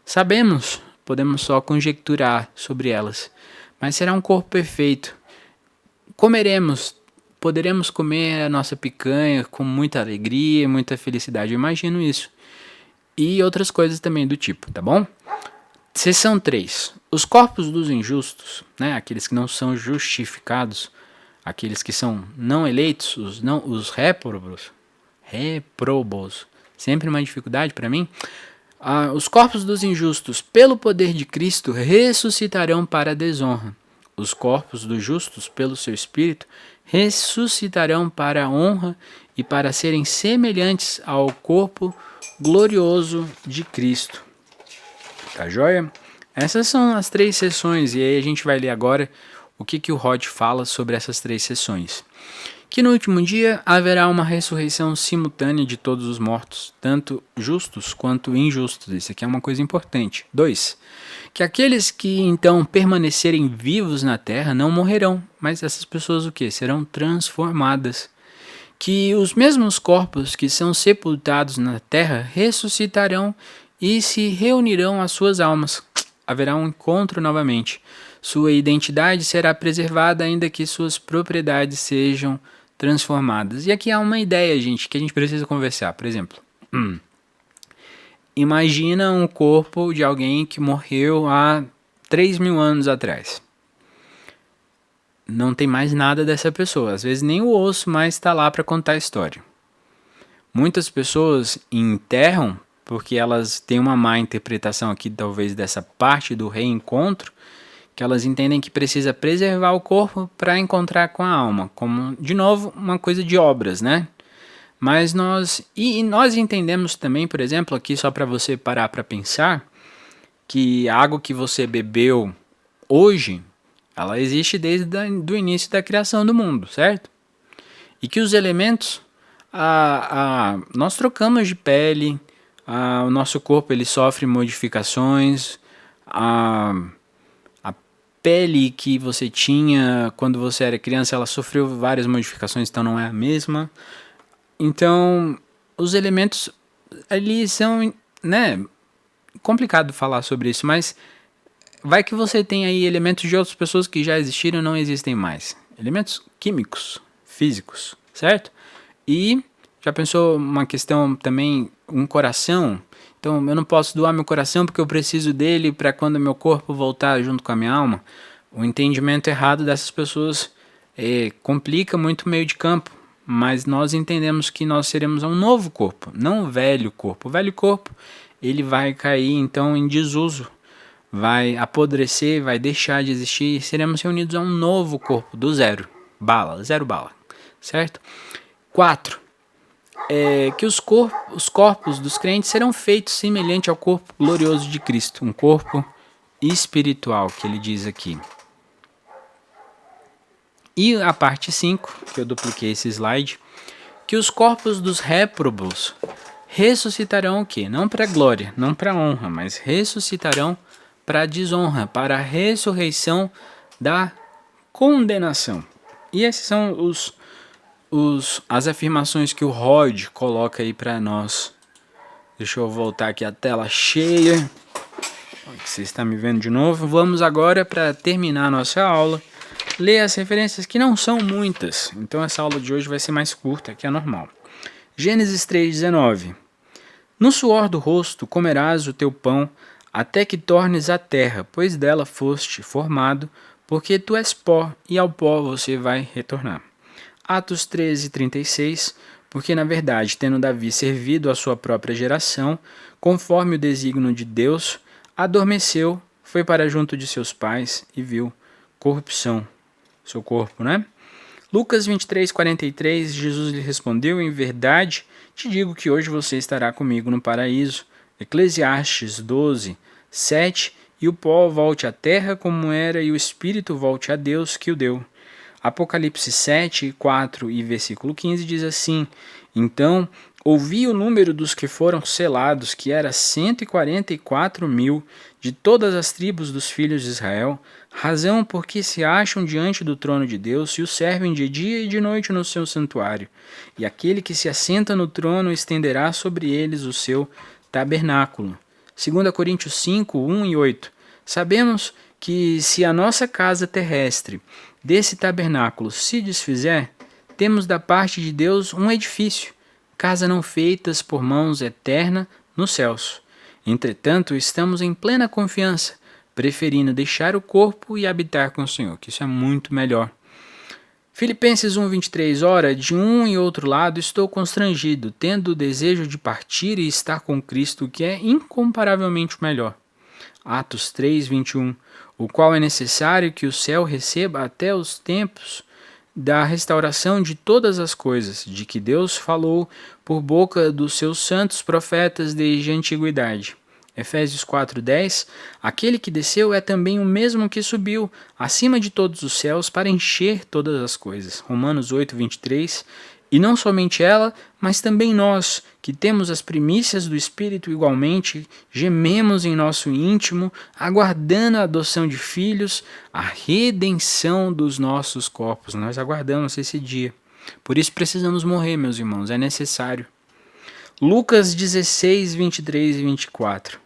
sabemos. Podemos só conjecturar sobre elas. Mas será um corpo perfeito. Poderemos comer a nossa picanha com muita alegria, muita felicidade, eu imagino isso. E outras coisas também do tipo, tá bom? Seção 3. Os corpos dos injustos, né, aqueles que não são justificados, aqueles que são não eleitos, os réprobos, sempre uma dificuldade para mim. Os corpos dos injustos, pelo poder de Cristo, ressuscitarão para a desonra. Os corpos dos justos, pelo seu Espírito, ressuscitarão para a honra e para serem semelhantes ao corpo glorioso de Cristo. Tá joia? Essas são as 3 sessões, e aí a gente vai ler agora o que o Rod fala sobre essas 3 sessões. Que no último dia haverá uma ressurreição simultânea de todos os mortos, tanto justos quanto injustos. Isso aqui é uma coisa importante. 2. Que aqueles que então permanecerem vivos na terra não morrerão, mas essas pessoas o quê? Serão transformadas. Que os mesmos corpos que são sepultados na terra ressuscitarão e se reunirão às suas almas. Haverá um encontro novamente. Sua identidade será preservada ainda que suas propriedades sejam transformadas. E aqui há uma ideia, gente, que a gente precisa conversar. Por exemplo, imagina um corpo de alguém que morreu há 3.000 anos atrás. Não tem mais nada dessa pessoa. Às vezes nem o osso mais está lá para contar a história. Muitas pessoas enterram porque elas têm uma má interpretação aqui, talvez, dessa parte do reencontro, que elas entendem que precisa preservar o corpo para encontrar com a alma, como, de novo, uma coisa de obras, né? Mas nós entendemos também, por exemplo, aqui só para você parar para pensar, que a água que você bebeu hoje, ela existe desde o início da criação do mundo, certo? E que os elementos, nós trocamos de pele, o nosso corpo ele sofre modificações, a pele que você tinha quando você era criança, ela sofreu várias modificações, então não é a mesma. Então, os elementos ali são, né, complicado falar sobre isso, mas vai que você tem aí elementos de outras pessoas que já existiram e não existem mais. Elementos químicos, físicos, certo? E já pensou uma questão também, um coração, então eu não posso doar meu coração porque eu preciso dele para quando meu corpo voltar junto com a minha alma. O entendimento errado dessas pessoas complica muito o meio de campo, mas nós entendemos que nós seremos um novo corpo, não um velho corpo. O velho corpo ele vai cair então em desuso, vai apodrecer, vai deixar de existir e seremos reunidos a um novo corpo do zero bala, certo? 4. Que os corpos dos crentes serão feitos semelhante ao corpo glorioso de Cristo, um corpo espiritual, que ele diz aqui. E a parte 5, que eu dupliquei esse slide, que os corpos dos réprobos ressuscitarão o quê? Não para glória, não para honra, mas ressuscitarão para desonra, para a ressurreição da condenação. E esses são as afirmações que o Rod coloca aí para nós. Deixa eu voltar aqui a tela cheia. Você está me vendo de novo. Vamos agora, para terminar a nossa aula, ler as referências que não são muitas. Então essa aula de hoje vai ser mais curta, que é normal. Gênesis 3,19. No suor do rosto comerás o teu pão, até que tornes a terra, pois dela foste formado, porque tu és pó, e ao pó você vai retornar. Atos 13:36, porque na verdade, tendo Davi servido a sua própria geração, conforme o desígnio de Deus, adormeceu, foi para junto de seus pais e viu corrupção, seu corpo, né? Lucas 23:43, Jesus lhe respondeu, em verdade te digo que hoje você estará comigo no paraíso. Eclesiastes 12:7, e o pó volte à terra como era, e o espírito volte a Deus que o deu. Apocalipse 7:4 e versículo 15 diz assim: então ouvi o número dos que foram selados, que era 144.000 de todas as tribos dos filhos de Israel, razão porque se acham diante do trono de Deus e o servem de dia e de noite no seu santuário. E aquele que se assenta no trono estenderá sobre eles o seu tabernáculo. 2 Coríntios 5:1 e 8. Sabemos que se a nossa casa terrestre desse tabernáculo se desfizer, temos da parte de Deus um edifício, casa não feitas por mãos, eterna nos céus. Entretanto, estamos em plena confiança, preferindo deixar o corpo e habitar com o Senhor, que isso é muito melhor. Filipenses 1:23, ora, de um e outro lado estou constrangido, tendo o desejo de partir e estar com Cristo, que é incomparavelmente melhor. Atos 3:21, o qual é necessário que o céu receba até os tempos da restauração de todas as coisas, de que Deus falou por boca dos seus santos profetas desde a antiguidade. Efésios 4:10, aquele que desceu é também o mesmo que subiu acima de todos os céus para encher todas as coisas. Romanos 8:23, e não somente ela, mas também nós, que temos as primícias do Espírito igualmente, gememos em nosso íntimo, aguardando a adoção de filhos, a redenção dos nossos corpos. Nós aguardamos esse dia. Por isso precisamos morrer, meus irmãos, é necessário. Lucas 16:23 e 24.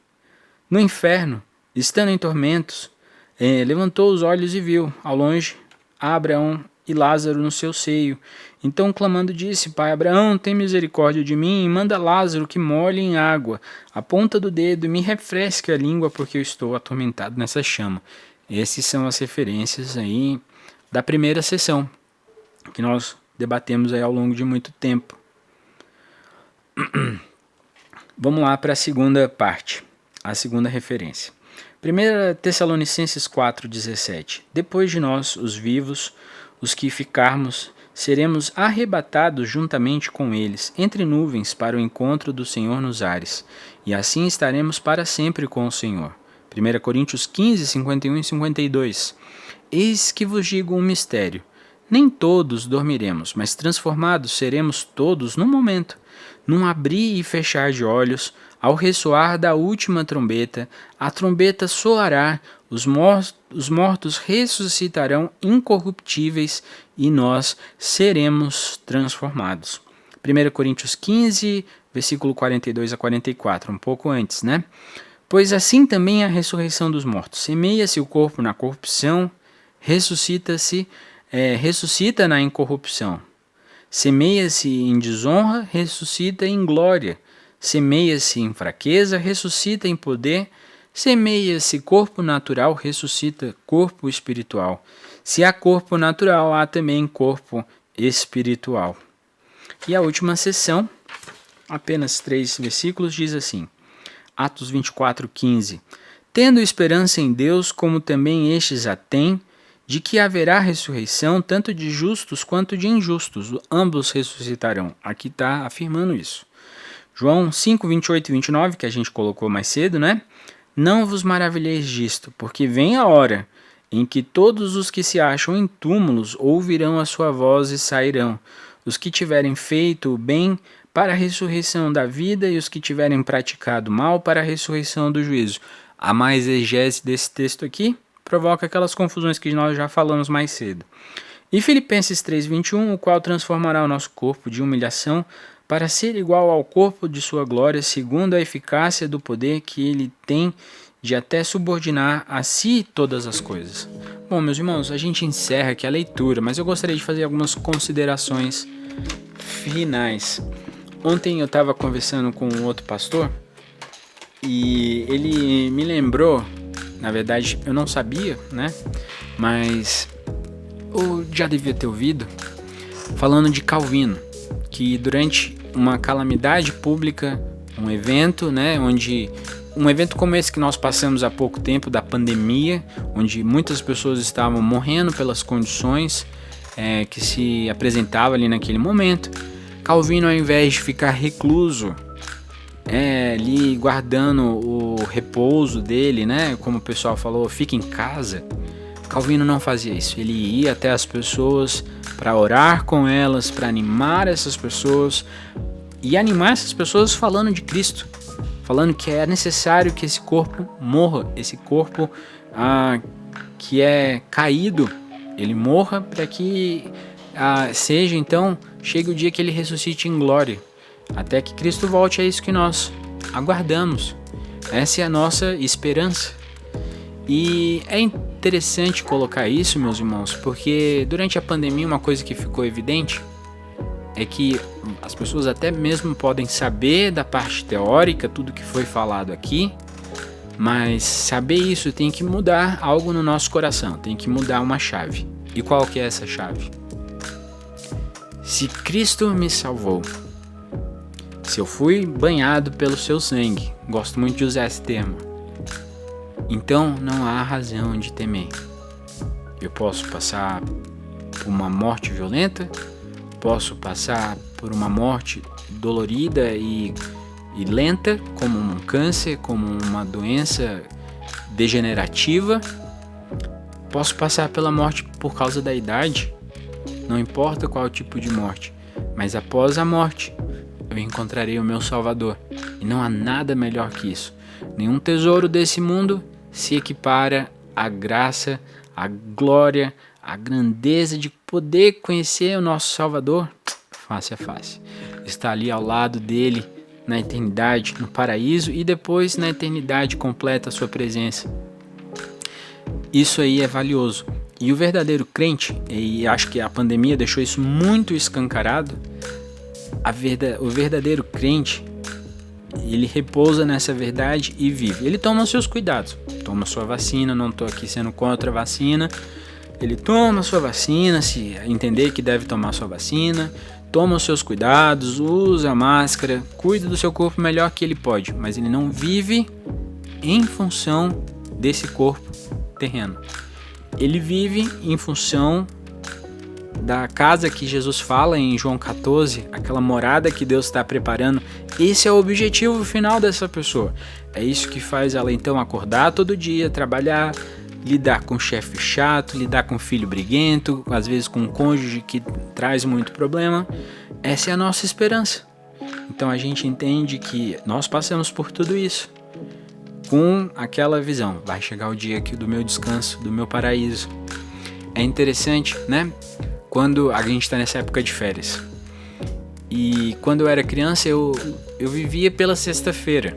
No inferno, estando em tormentos, levantou os olhos e viu, ao longe, Abraão e Lázaro no seu seio. Então, clamando, disse: Pai Abraão, tem misericórdia de mim e manda Lázaro que molhe em água a ponta do dedo e me refresque a língua, porque eu estou atormentado nessa chama. Essas são as referências aí da primeira sessão, que nós debatemos aí ao longo de muito tempo. Vamos lá para a segunda parte, a segunda referência. 1 Tessalonicenses 4:17. Depois de nós, os vivos, os que ficarmos, seremos arrebatados juntamente com eles, entre nuvens, para o encontro do Senhor nos ares, e assim estaremos para sempre com o Senhor. 1 Coríntios 15:51 e 52. Eis que vos digo um mistério. Nem todos dormiremos, mas transformados seremos todos num momento, num abrir e fechar de olhos, ao ressoar da última trombeta. A trombeta soará, os mortos ressuscitarão incorruptíveis e nós seremos transformados. 1 Coríntios 15, versículo 42 a 44, um pouco antes, né? Pois assim também a ressurreição dos mortos. Semeia-se o corpo na corrupção, ressuscita na incorrupção. Semeia-se em desonra, ressuscita em glória. semeia-se em fraqueza, ressuscita em poder, semeia-se corpo natural, ressuscita corpo espiritual. Se há corpo natural, há também corpo espiritual. E a última sessão, apenas 3 versículos, diz assim, Atos 24:15. Tendo esperança em Deus, como também estes a têm, de que haverá ressurreição tanto de justos quanto de injustos, ambos ressuscitarão. Aqui está afirmando isso. João 5, 28 e 29, que a gente colocou mais cedo, né? Não vos maravilheis disto, porque vem a hora em que todos os que se acham em túmulos ouvirão a sua voz e sairão. Os que tiverem feito o bem para a ressurreição da vida e os que tiverem praticado mal para a ressurreição do juízo. A mais exegese desse texto aqui provoca aquelas confusões que nós já falamos mais cedo. E Filipenses 3:21, o qual transformará o nosso corpo de humilhação para ser igual ao corpo de sua glória, segundo a eficácia do poder que ele tem de até subordinar a si todas as coisas. Bom, meus irmãos, a gente encerra aqui a leitura, mas eu gostaria de fazer algumas considerações finais. Ontem eu estava conversando com um outro pastor e ele me lembrou, na verdade eu não sabia, né? Mas eu já devia ter ouvido, falando de Calvino, que durante uma calamidade pública, um evento, né, um evento como esse que nós passamos há pouco tempo, da pandemia, onde muitas pessoas estavam morrendo pelas condições que se apresentavam ali naquele momento, Calvino, ao invés de ficar recluso, ali guardando o repouso dele, né, como o pessoal falou, fica em casa, Calvino não fazia isso. Ele ia até as pessoas para orar com elas, para animar essas pessoas e animar essas pessoas falando de Cristo, falando que é necessário que esse corpo morra, esse corpo que é caído, ele morra para que seja então, chegue o dia que ele ressuscite em glória, até que Cristo volte. É isso que nós aguardamos, essa é a nossa esperança. E é interessante colocar isso, meus irmãos, porque durante a pandemia uma coisa que ficou evidente é que as pessoas até mesmo podem saber da parte teórica, tudo que foi falado aqui, mas saber isso tem que mudar algo no nosso coração, tem que mudar uma chave. E qual que é essa chave? Se Cristo me salvou, se eu fui banhado pelo seu sangue, gosto muito de usar esse termo, então não há razão de temer. Eu posso passar por uma morte violenta, posso passar por uma morte dolorida e lenta, como um câncer, como uma doença degenerativa, posso passar pela morte por causa da idade, não importa qual tipo de morte, mas após a morte eu encontrarei o meu Salvador, e não há nada melhor que isso. Nenhum tesouro desse mundo se equipara à graça, à glória, à grandeza de poder conhecer o nosso Salvador face a face. Estar ali ao lado dele na eternidade, no paraíso, e depois na eternidade completa a sua presença. Isso aí é valioso. E o verdadeiro crente, e acho que a pandemia deixou isso muito escancarado, o verdadeiro crente, ele repousa nessa verdade e vive. Ele toma os seus cuidados, toma sua vacina, não estou aqui sendo contra a vacina, ele toma sua vacina, se entender que deve tomar sua vacina, toma os seus cuidados, usa máscara, cuida do seu corpo melhor que ele pode, mas ele não vive em função desse corpo terreno. Ele vive em função da casa que Jesus fala em João 14, aquela morada que Deus está preparando. Esse é o objetivo final dessa pessoa. É isso que faz ela então acordar todo dia, trabalhar, lidar com chefe chato, lidar com filho briguento, às vezes com um cônjuge que traz muito problema. Essa é a nossa esperança. Então a gente entende que nós passamos por tudo isso com aquela visão. Vai chegar o dia aqui do meu descanso, do meu paraíso. É interessante, né? Quando a gente está nessa época de férias. E quando eu era criança, eu vivia pela sexta-feira,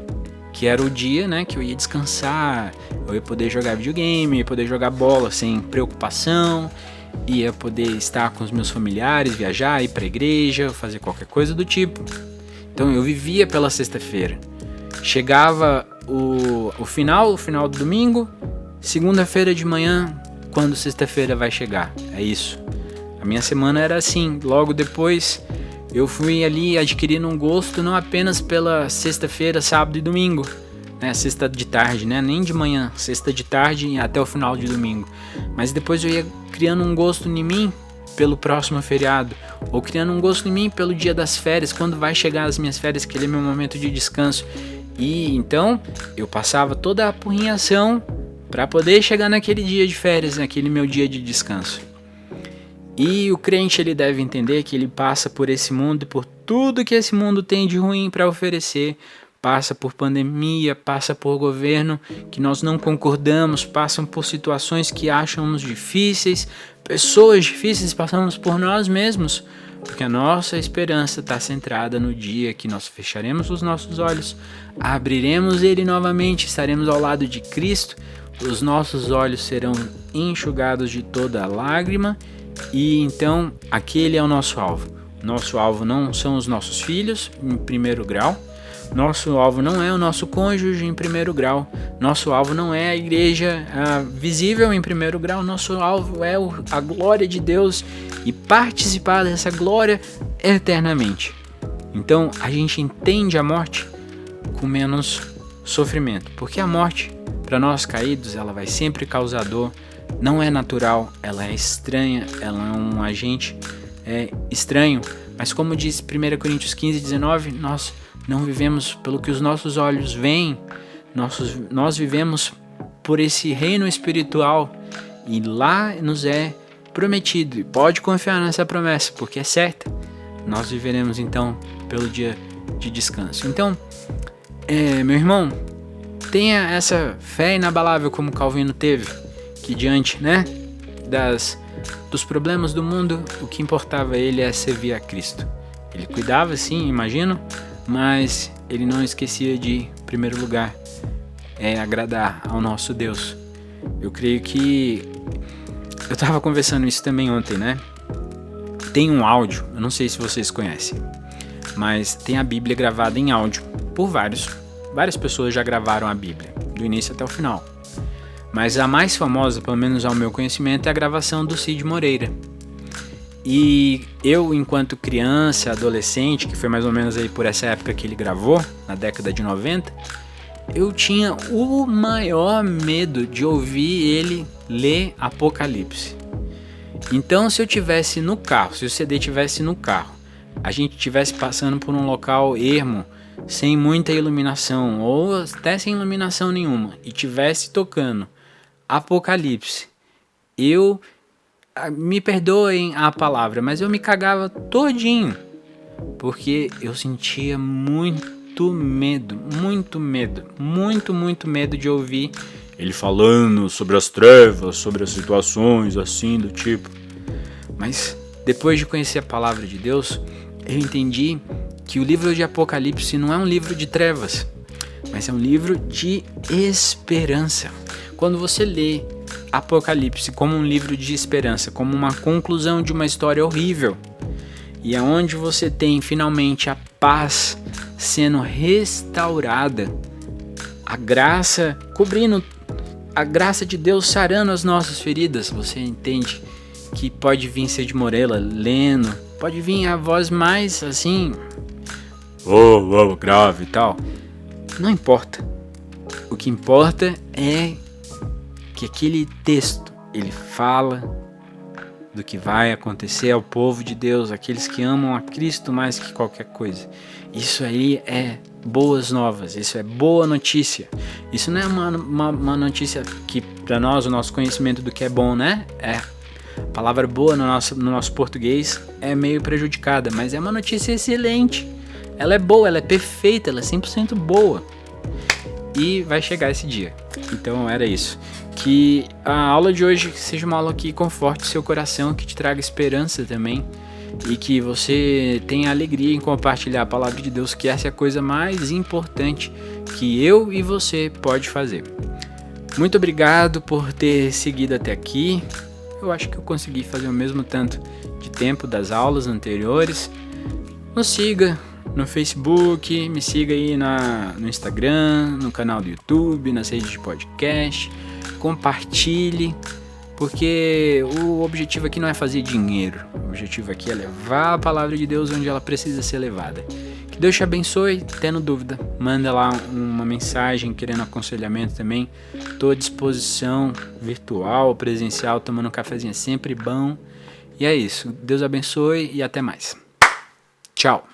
que era o dia, né, que eu ia descansar, eu ia poder jogar videogame, ia poder jogar bola sem preocupação, ia poder estar com os meus familiares, viajar, ir para a igreja, fazer qualquer coisa do tipo. Então eu vivia pela sexta-feira. Chegava o final do domingo, segunda-feira de manhã, quando sexta-feira vai chegar. É isso. A minha semana era assim. Logo depois eu fui ali adquirindo um gosto não apenas pela sexta-feira, sábado e domingo, né? Sexta de tarde, né? Nem de manhã, sexta de tarde e até o final de domingo. Mas depois eu ia criando um gosto em mim pelo próximo feriado, ou criando um gosto em mim pelo dia das férias, quando vai chegar as minhas férias, que ele é meu momento de descanso. E então eu passava toda a apurrinhação para poder chegar naquele dia de férias, naquele meu dia de descanso. E o crente, ele deve entender que ele passa por esse mundo e por tudo que esse mundo tem de ruim para oferecer. Passa por pandemia, passa por governo que nós não concordamos, passam por situações que achamos difíceis, pessoas difíceis, passamos por nós mesmos, porque a nossa esperança está centrada no dia que nós fecharemos os nossos olhos, abriremos ele novamente, estaremos ao lado de Cristo, os nossos olhos serão enxugados de toda lágrima, e então aquele é o nosso alvo. Nosso alvo não são os nossos filhos, em primeiro grau. Nosso alvo não é o nosso cônjuge em primeiro grau. Nosso alvo não é a igreja visível em primeiro grau. Nosso alvo é a glória de Deus e participar dessa glória eternamente. Então a gente entende a morte com menos sofrimento, porque a morte, para nós caídos, ela vai sempre causar dor. Não é natural, ela é estranha, ela é um agente estranho. Mas como diz 1 Coríntios 15:19, nós não vivemos pelo que os nossos olhos veem, nós vivemos por esse reino espiritual, e lá nos é prometido, e pode confiar nessa promessa, porque é certa. Nós viveremos então pelo dia de descanso. Então, meu irmão, tenha essa fé inabalável como Calvino teve, que diante, dos problemas do mundo, o que importava a ele é servir a Cristo. Ele cuidava, sim, imagino, mas ele não esquecia de, em primeiro lugar, agradar ao nosso Deus. Eu creio que eu estava conversando isso também ontem, Tem um áudio, eu não sei se vocês conhecem, mas tem a Bíblia gravada em áudio por várias pessoas já gravaram a Bíblia, do início até o final. Mas a mais famosa, pelo menos ao meu conhecimento, é a gravação do Cid Moreira. E eu, enquanto criança, adolescente, que foi mais ou menos aí por essa época que ele gravou, na década de 90, eu tinha o maior medo de ouvir ele ler Apocalipse. Então, se eu tivesse no carro, se o CD tivesse no carro, a gente estivesse passando por um local ermo, sem muita iluminação, ou até sem iluminação nenhuma, e tivesse tocando Apocalipse, me perdoem a palavra, mas eu me cagava todinho, porque eu sentia muito medo de ouvir ele falando sobre as trevas, sobre as situações assim do tipo. Mas depois de conhecer a palavra de Deus, eu entendi que o livro de Apocalipse não é um livro de trevas, mas é um livro de esperança. Quando você lê Apocalipse como um livro de esperança, como uma conclusão de uma história horrível, e é onde você tem finalmente a paz sendo restaurada, a graça cobrindo, a graça de Deus sarando as nossas feridas, você entende que pode vir Cid Moreira lendo, pode vir a voz mais assim, grave e tal. Não importa. O que importa é que aquele texto, ele fala do que vai acontecer ao povo de Deus, aqueles que amam a Cristo mais que qualquer coisa. Isso aí é boas novas, isso é boa notícia. Isso não é uma notícia que para nós, o nosso conhecimento do que é bom, a palavra boa no nosso português é meio prejudicada, mas é uma notícia excelente. Ela é boa, ela é perfeita, ela é 100% boa. E vai chegar esse dia. Então era isso. Que a aula de hoje seja uma aula que conforte seu coração, que te traga esperança também. E que você tenha alegria em compartilhar a palavra de Deus, que essa é a coisa mais importante que eu e você pode fazer. Muito obrigado por ter seguido até aqui. Eu acho que eu consegui fazer o mesmo tanto de tempo das aulas anteriores. Nos siga no Facebook, me siga aí no Instagram, no canal do YouTube, nas redes de podcast, compartilhe, porque o objetivo aqui não é fazer dinheiro, o objetivo aqui é levar a palavra de Deus onde ela precisa ser levada. Que Deus te abençoe. Tendo dúvida, manda lá uma mensagem querendo aconselhamento também. Estou à disposição, virtual, presencial, tomando um cafezinho é sempre bom. E é isso, Deus abençoe e até mais. Tchau.